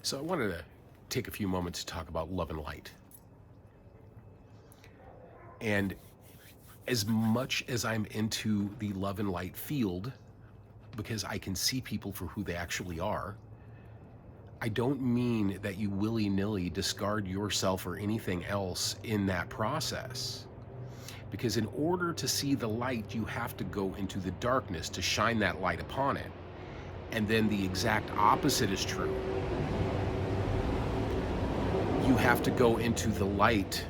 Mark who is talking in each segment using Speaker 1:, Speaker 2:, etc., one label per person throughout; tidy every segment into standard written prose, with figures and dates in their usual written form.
Speaker 1: So I wanted to take a few moments to talk about love and light. And as much as I'm into the love and light field, because I can see people for who they actually are, I don't mean that you willy-nilly discard yourself or anything else in that process. Because in order to see the light, you have to go into the darkness to shine that light upon it. And then the exact opposite is true. You have to go into the light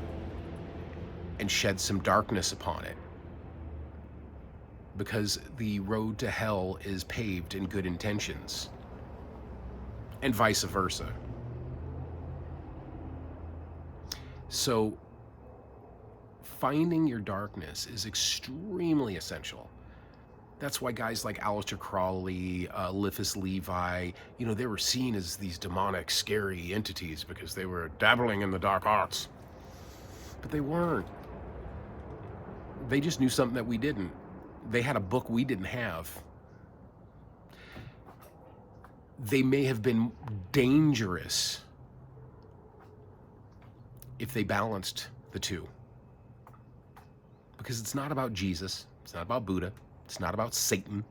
Speaker 1: and shed some darkness upon it. Because the road to hell is paved in good intentions, and vice versa. So, finding your darkness is extremely essential. That's why guys like Aleister Crowley, Eliphas Levi, they were seen as these demonic, scary entities because they were dabbling in the dark arts. But they weren't. They just knew something that we didn't. They had a book we didn't have. They may have been dangerous if they balanced the two. Because it's not about Jesus, it's not about Buddha, it's not about Satan,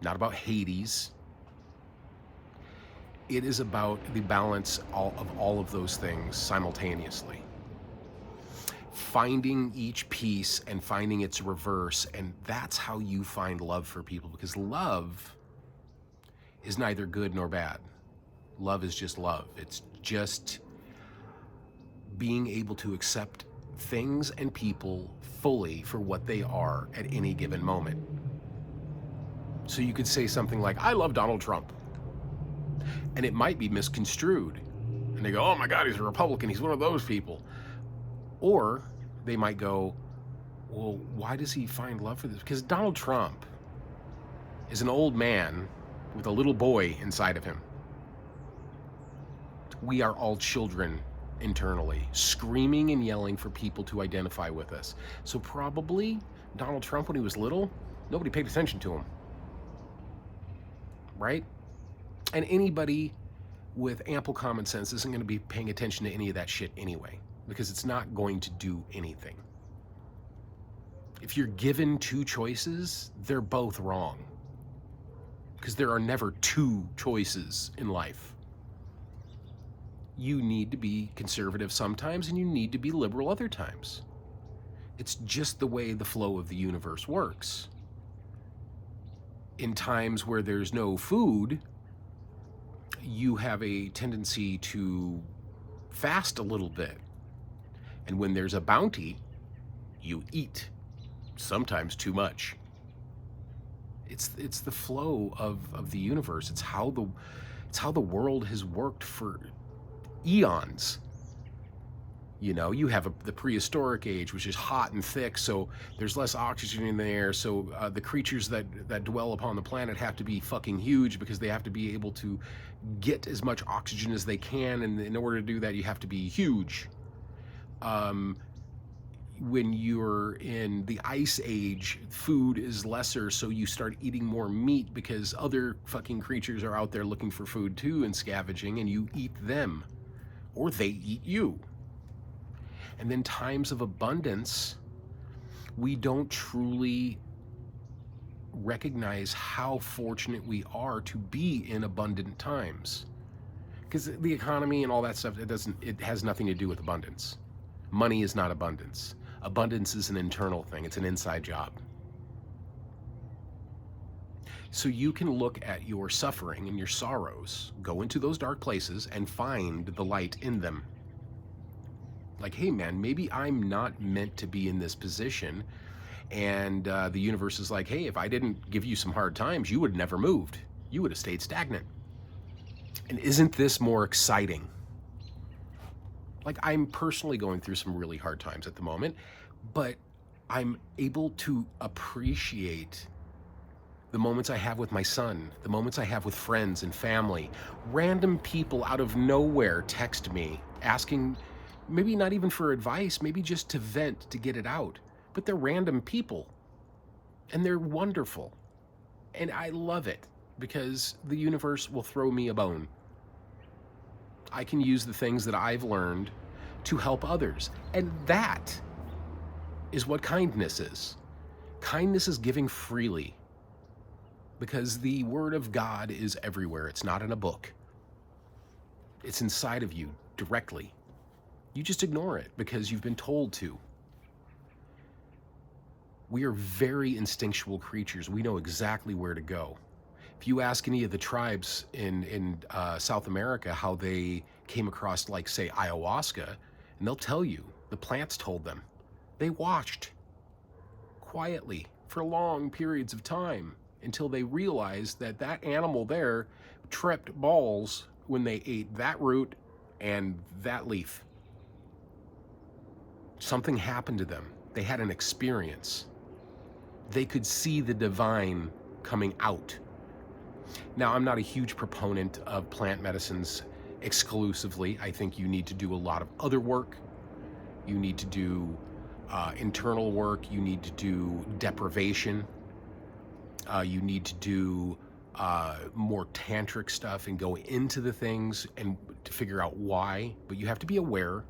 Speaker 1: not about Hades. It is about the balance of all of those things simultaneously. Finding each piece and finding its reverse, and that's how you find love for people, because love is neither good nor bad. Love is just love. It's just being able to accept things and people fully for what they are at any given moment. So you could say something like, I love Donald Trump. And it might be misconstrued. And they go, oh my God, he's a Republican. He's one of those people. Or they might go, well, why does he find love for this? Because Donald Trump is an old man with a little boy inside of him. We are all children internally, screaming and yelling for people to identify with us. So probably Donald Trump, when he was little, nobody paid attention to him. Right? And anybody with ample common sense isn't going to be paying attention to any of that shit anyway, because it's not going to do anything. If you're given two choices, they're both wrong. Because there are never two choices in life. You need to be conservative sometimes, and you need to be liberal other times. It's just the way the flow of the universe works. In times where there's no food, you have a tendency to fast a little bit. And when there's a bounty, you eat, sometimes too much. It's the flow of the universe. It's how the world has worked for eons. You have the prehistoric age, which is hot and thick, so there's less oxygen in the air, so the creatures that dwell upon the planet have to be fucking huge, because they have to be able to get as much oxygen as they can, and in order to do that, you have to be huge. When you're in the ice age, food is lesser, so you start eating more meat because other fucking creatures are out there looking for food too and scavenging, and you eat them, or they eat you. And then times of abundance, we don't truly recognize how fortunate we are to be in abundant times. Because the economy and all that stuff, it has nothing to do with abundance. Money is not abundance. Abundance is an internal thing. It's an inside job. So you can look at your suffering and your sorrows, go into those dark places and find the light in them. Like, hey man, maybe I'm not meant to be in this position. And the universe is like, hey, if I didn't give you some hard times, you would have never moved. You would have stayed stagnant. And isn't this more exciting? Like, I'm personally going through some really hard times at the moment, but I'm able to appreciate the moments I have with my son, the moments I have with friends and family. Random people out of nowhere text me asking, maybe not even for advice, maybe just to vent, to get it out. But they're random people, and they're wonderful. And I love it, because the universe will throw me a bone. I can use the things that I've learned to help others. And that is what kindness is. Kindness is giving freely, because the Word of God is everywhere. It's not in a book. It's inside of you directly. You just ignore it because you've been told to. We are very instinctual creatures. We know exactly where to go. If you ask any of the tribes in South America how they came across, like, say, ayahuasca, and they'll tell you the plants told them. They watched quietly for long periods of time until they realized that that animal there tripped balls when they ate that root and that leaf. Something happened to them. They had an experience. They could see the divine coming out. Now, I'm not a huge proponent of plant medicines exclusively. I think you need to do a lot of other work. You need to do internal work. You need to do deprivation. You need to do more tantric stuff and go into the things and to figure out why. But you have to be aware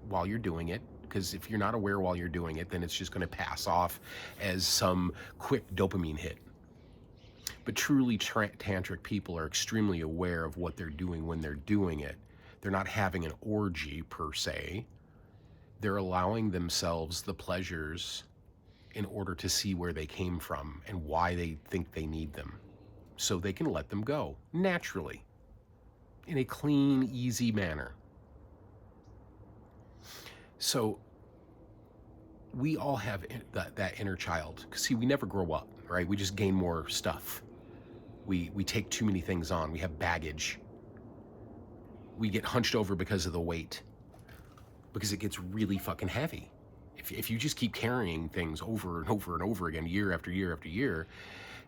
Speaker 1: while you're doing it, because if you're not aware while you're doing it, then it's just going to pass off as some quick dopamine hit. But truly tantric people are extremely aware of what they're doing when they're doing it. They're not having an orgy per se. They're allowing themselves the pleasures in order to see where they came from and why they think they need them, so they can let them go naturally in a clean, easy manner. So we all have that inner child. See, we never grow up, right? We just gain more stuff. We take too many things on. We have baggage. We get hunched over because of the weight, because it gets really fucking heavy. If you just keep carrying things over and over and over again, year after year after year,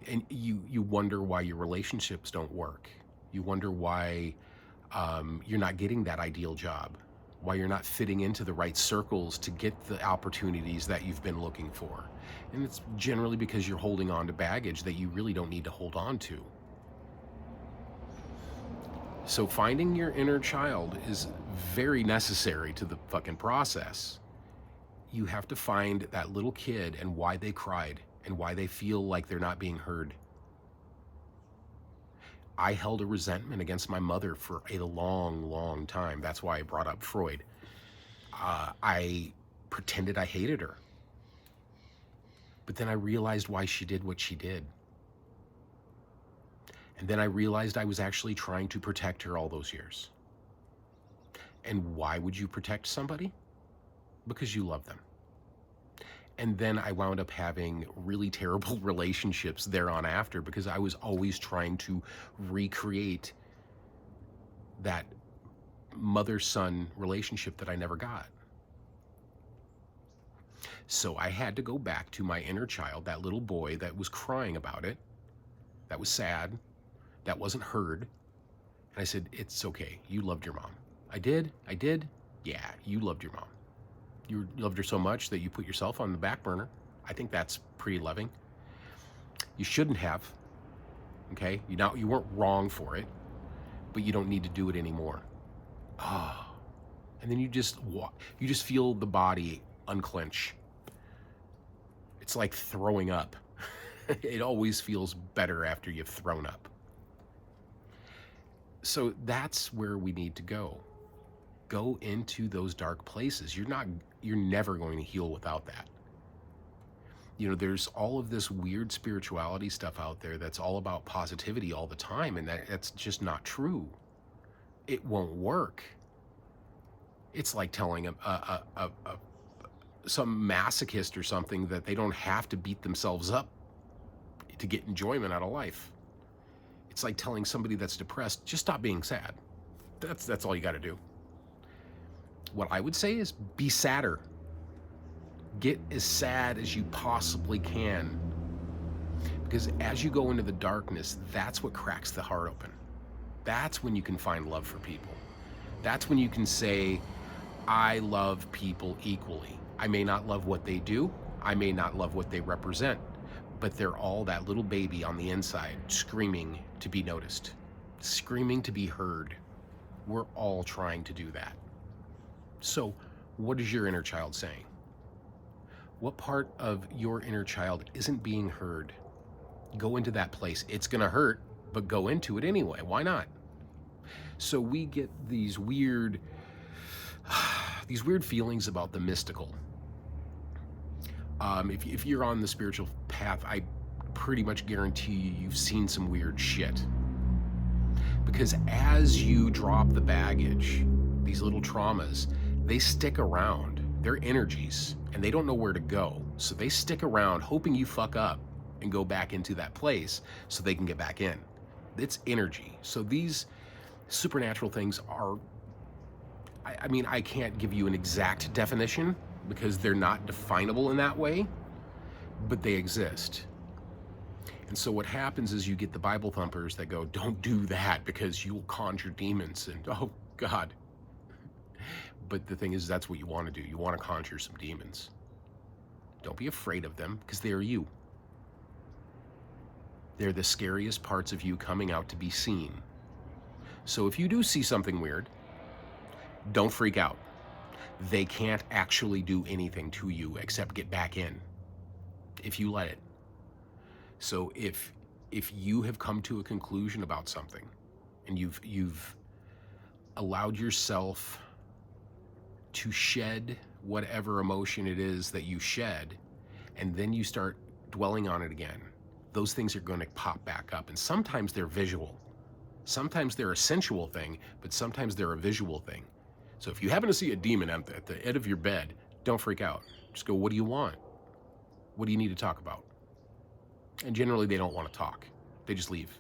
Speaker 1: and you wonder why your relationships don't work. You wonder why you're not getting that ideal job, why you're not fitting into the right circles to get the opportunities that you've been looking for. And it's generally because you're holding on to baggage that you really don't need to hold on to. So finding your inner child is very necessary to the fucking process. You have to find that little kid and why they cried and why they feel like they're not being heard. I held a resentment against my mother for a long, long time. That's why I brought up Freud. I pretended I hated her. But then I realized why she did what she did. And then I realized I was actually trying to protect her all those years. And why would you protect somebody? Because you love them. And then I wound up having really terrible relationships thereon after, because I was always trying to recreate that mother-son relationship that I never got. So I had to go back to my inner child, that little boy that was crying about it, that was sad, that wasn't heard. And I said, it's okay. You loved your mom. I did? Yeah, you loved your mom. You loved her so much that you put yourself on the back burner. I think that's pretty loving. You shouldn't have, okay? You weren't wrong for it, but you don't need to do it anymore. And then you just feel the body unclench. It's like throwing up. It always feels better after you've thrown up. So that's where we need to go. Go into those dark places. You're never going to heal without that. You know, there's all of this weird spirituality stuff out there that's all about positivity all the time, and that's just not true. It won't work. It's like telling some masochist or something that they don't have to beat themselves up to get enjoyment out of life. It's like telling somebody that's depressed, just stop being sad. That's all you got to do. What I would say is be sadder. Get as sad as you possibly can. Because as you go into the darkness, that's what cracks the heart open. That's when you can find love for people. That's when you can say, I love people equally. I may not love what they do. I may not love what they represent. But they're all that little baby on the inside screaming to be noticed, screaming to be heard. We're all trying to do that. So, what is your inner child saying? What part of your inner child isn't being heard? Go into that place. It's going to hurt, but go into it anyway. Why not? So we get these weird feelings about the mystical. If you're on the spiritual path, I pretty much guarantee you've seen some weird shit. Because as you drop the baggage, these little traumas, they stick around. They're energies, and they don't know where to go. So they stick around hoping you fuck up and go back into that place so they can get back in. It's energy. So these supernatural things are, I mean, I can't give you an exact definition because they're not definable in that way, but they exist. And so what happens is you get the Bible thumpers that go, don't do that because you'll conjure demons, and oh God. But the thing is, that's what you want to do. You want to conjure some demons. Don't be afraid of them, because they are you. They're the scariest parts of you coming out to be seen. So if you do see something weird, don't freak out. They can't actually do anything to you except get back in, if you let it. So if you have come to a conclusion about something, and you've allowed yourself to shed whatever emotion it is that you shed, and then you start dwelling on it again, those things are going to pop back up. And sometimes they're visual. Sometimes they're a sensual thing, but sometimes they're a visual thing. So if you happen to see a demon at the edge of your bed, don't freak out. Just go, what do you want? What do you need to talk about? And generally they don't want to talk. They just leave.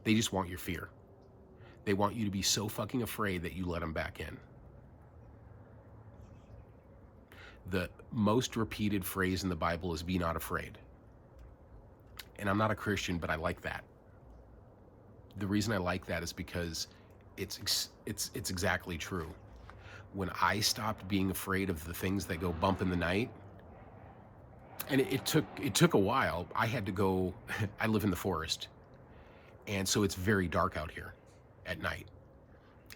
Speaker 1: They just want your fear. They want you to be so fucking afraid that you let them back in. The most repeated phrase in the Bible is, be not afraid. And I'm not a Christian, but I like that. The reason I like that is because it's exactly true. When I stopped being afraid of the things that go bump in the night, and it took a while. I had to go, I live in the forest, and so it's very dark out here at night.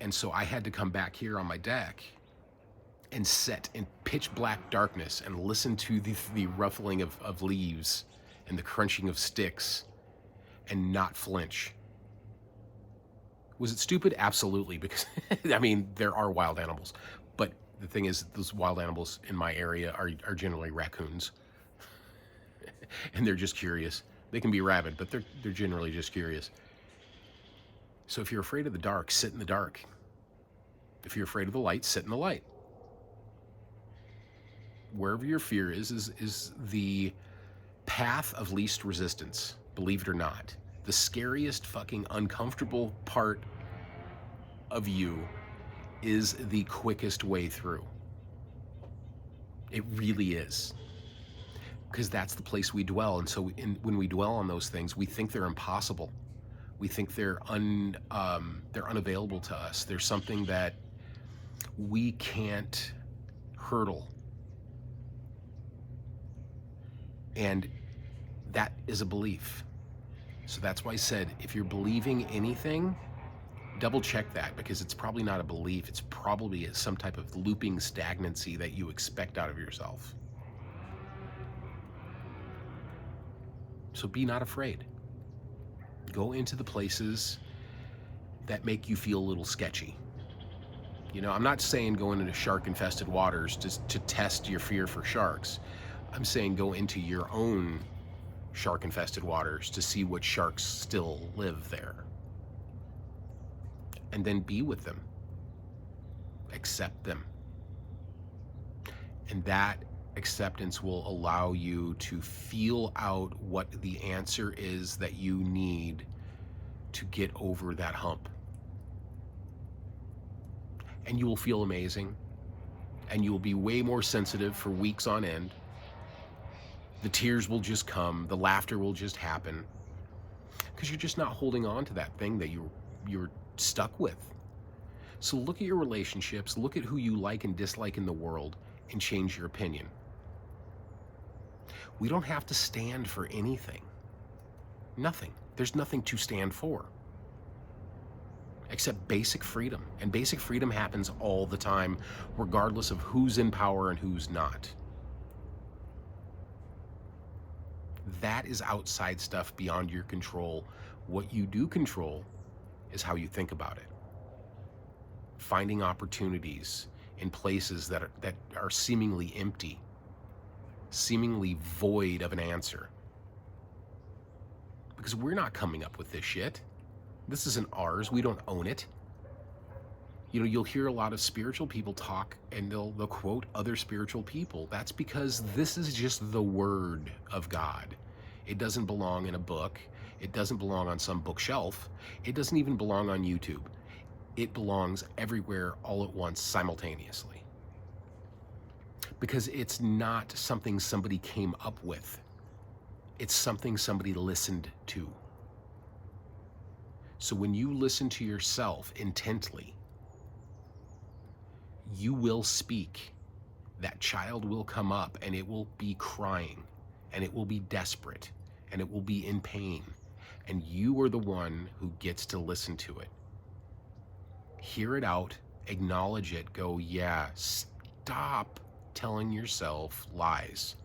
Speaker 1: And so I had to come back here on my deck and sit in pitch black darkness and listen to the ruffling of leaves and the crunching of sticks and not flinch. Was it stupid? Absolutely, because I mean, there are wild animals, but the thing is, those wild animals in my area are generally raccoons. And they're just curious. They can be rabid, but they're generally just curious. So if you're afraid of the dark, sit in the dark. If you're afraid of the light, sit in the light. Wherever your fear is the path of least resistance, believe it or not. The scariest fucking uncomfortable part of you is the quickest way through. It really is. Because that's the place we dwell. And so when we dwell on those things, we think they're impossible. We think they're unavailable to us. There's something that we can't hurdle. And that is a belief. So that's why I said, if you're believing anything, double check that, because it's probably not a belief. It's probably some type of looping stagnancy that you expect out of yourself. So be not afraid. Go into the places that make you feel a little sketchy. You know, I'm not saying go into shark-infested waters to test your fear for sharks. I'm saying go into your own shark-infested waters to see what sharks still live there. And then be with them. Accept them. And that acceptance will allow you to feel out what the answer is that you need to get over that hump. And you will feel amazing, and you will be way more sensitive for weeks on end. The tears will just come, the laughter will just happen, because you're just not holding on to that thing that you're stuck with. So look at your relationships, look at who you like and dislike in the world, and change your opinion. We don't have to stand for anything. Nothing. There's nothing to stand for. except basic freedom. And basic freedom happens all the time, regardless of who's in power and who's not. That is outside stuff beyond your control. What you do control is how you think about it. Finding opportunities in places that are seemingly empty, seemingly void of an answer. Because we're not coming up with this shit. This isn't ours. We don't own it. You know, you'll hear a lot of spiritual people talk and they'll quote other spiritual people. That's because this is just the word of God. It doesn't belong in a book. It doesn't belong on some bookshelf. It doesn't even belong on YouTube. It belongs everywhere all at once simultaneously. Because it's not something somebody came up with. It's something somebody listened to. So when you listen to yourself intently, you will speak. That child will come up and it will be crying and it will be desperate and it will be in pain. And you are the one who gets to listen to it. Hear it out, acknowledge it, go, yeah, stop telling yourself lies.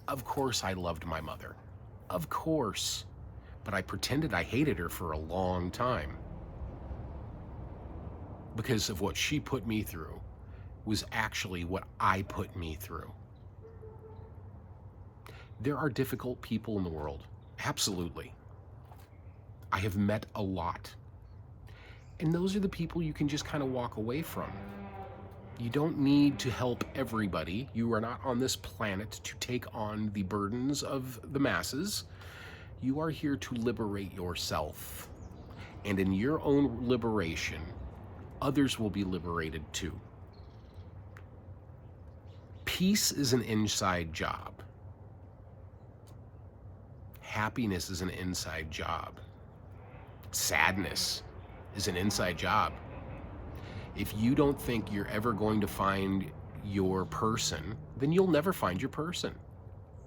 Speaker 1: Of course I loved my mother. Of course. But I pretended I hated her for a long time. Because of what she put me through was actually what I put me through. There are difficult people in the world. Absolutely. I have met a lot. And those are the people you can just kind of walk away from. You don't need to help everybody. You are not on this planet to take on the burdens of the masses. You are here to liberate yourself. And in your own liberation, others will be liberated too. Peace is an inside job. Happiness is an inside job. Sadness is an inside job. If you don't think you're ever going to find your person, then you'll never find your person.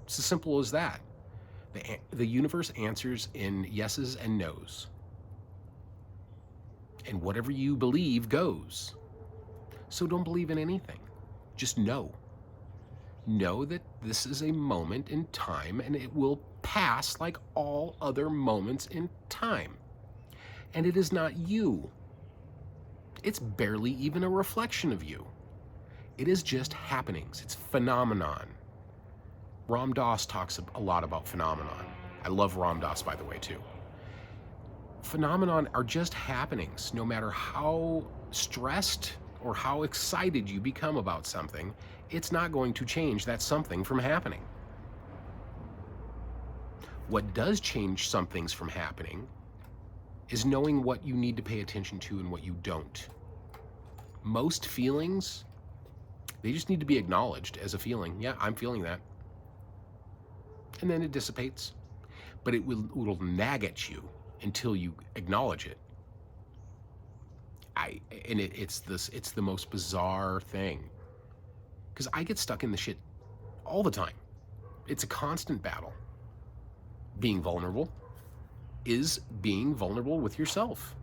Speaker 1: It's as simple as that. The universe answers in yeses and nos. And whatever you believe goes. So don't believe in anything. Just know. Know that this is a moment in time and it will pass like all other moments in time. And it is not you. It's barely even a reflection of you. It is just happenings. It's phenomenon. Ram Dass talks a lot about phenomenon. I love Ram Dass, by the way, too. Phenomenon are just happenings. No matter how stressed or how excited you become about something, it's not going to change that something from happening. What does change some things from happening is knowing what you need to pay attention to and what you don't. Most feelings, they just need to be acknowledged as a feeling. Yeah, I'm feeling that. And then it dissipates. But it will nag at you until you acknowledge it. It's the most bizarre thing. Because I get stuck in the shit all the time. It's a constant battle. Being vulnerable is being vulnerable with yourself.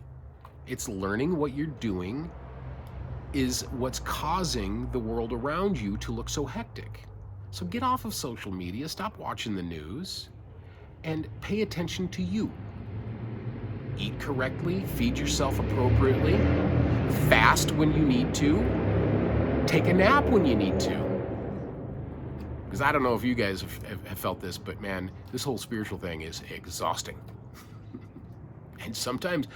Speaker 1: It's learning what you're doing is what's causing the world around you to look so hectic. So get off of social media, stop watching the news, and pay attention to you. Eat correctly, feed yourself appropriately, fast when you need to, take a nap when you need to. Because I don't know if you guys have felt this, but man, this whole spiritual thing is exhausting. And sometimes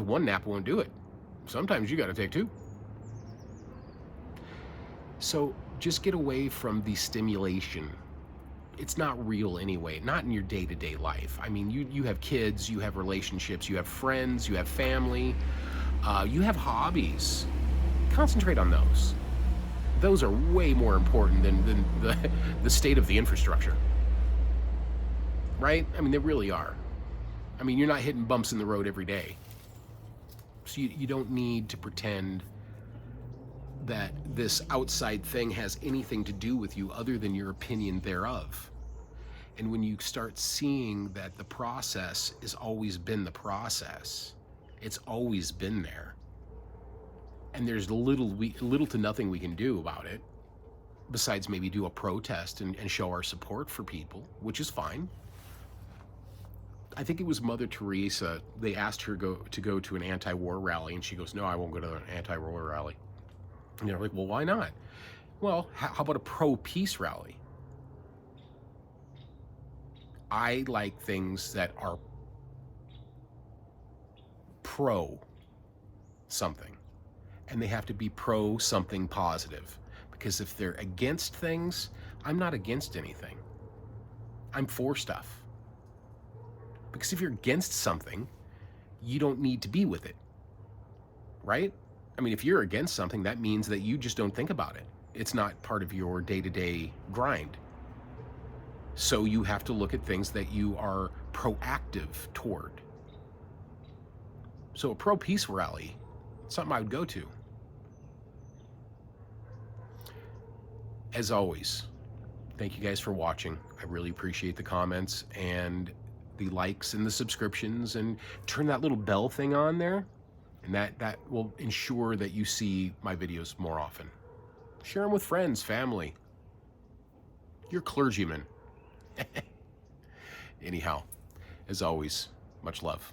Speaker 1: one nap won't do it. Sometimes you got to take two. So just get away from the stimulation. It's not real anyway, not in your day-to-day life. I mean, you have kids, you have relationships, you have friends, you have family, you have hobbies. Concentrate on those. Those are way more important than the state of the infrastructure. Right? I mean, they really are. I mean, you're not hitting bumps in the road every day. So you don't need to pretend that this outside thing has anything to do with you other than your opinion thereof. And when you start seeing that the process has always been the process, It's always been there. And there's little to nothing we can do about it, besides maybe do a protest and show our support for people, which is fine. I think it was Mother Teresa. They asked her to go to an anti-war rally, and she goes, "No, I won't go to an anti-war rally." And they're like, "Well, why not?" "Well, how about a pro-peace rally?" I like things that are pro something, and they have to be pro something positive, because if they're against things, I'm not against anything. I'm for stuff. Because if you're against something, you don't need to be with it, right? I mean, if you're against something, that means that you just don't think about it. It's not part of your day-to-day grind. So you have to look at things that you are proactive toward. So a pro-peace rally, something I would go to. As always, thank you guys for watching. I really appreciate the comments and the likes and the subscriptions, and turn that little bell thing on there, and that will ensure that you see my videos more often. Share them with friends, family, your clergyman. Anyhow, as always, much love.